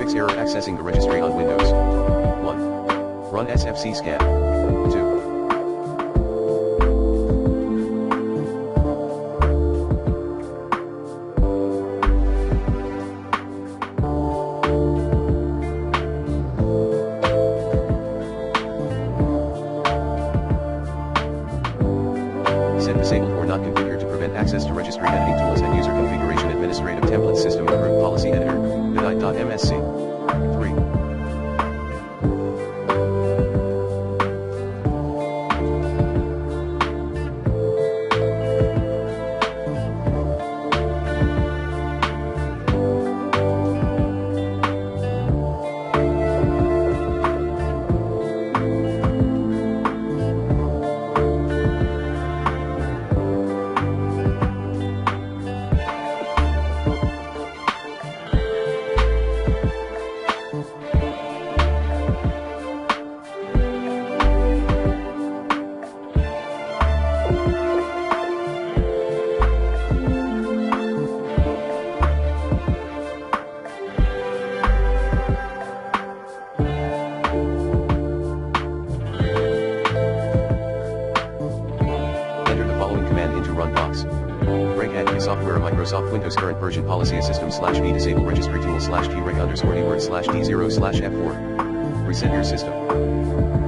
fix error accessing the registry on Windows. 1. Run SFC scan. 2. Set disabled or not configured to prevent access to registry editing tools and user configuration administrative template system group policy editor, regedit.msc. 3. Into run box. Regedit software Microsoft Windows current version policy system /v disable registry tool /t reg_d word /d0/f4. Reset your system.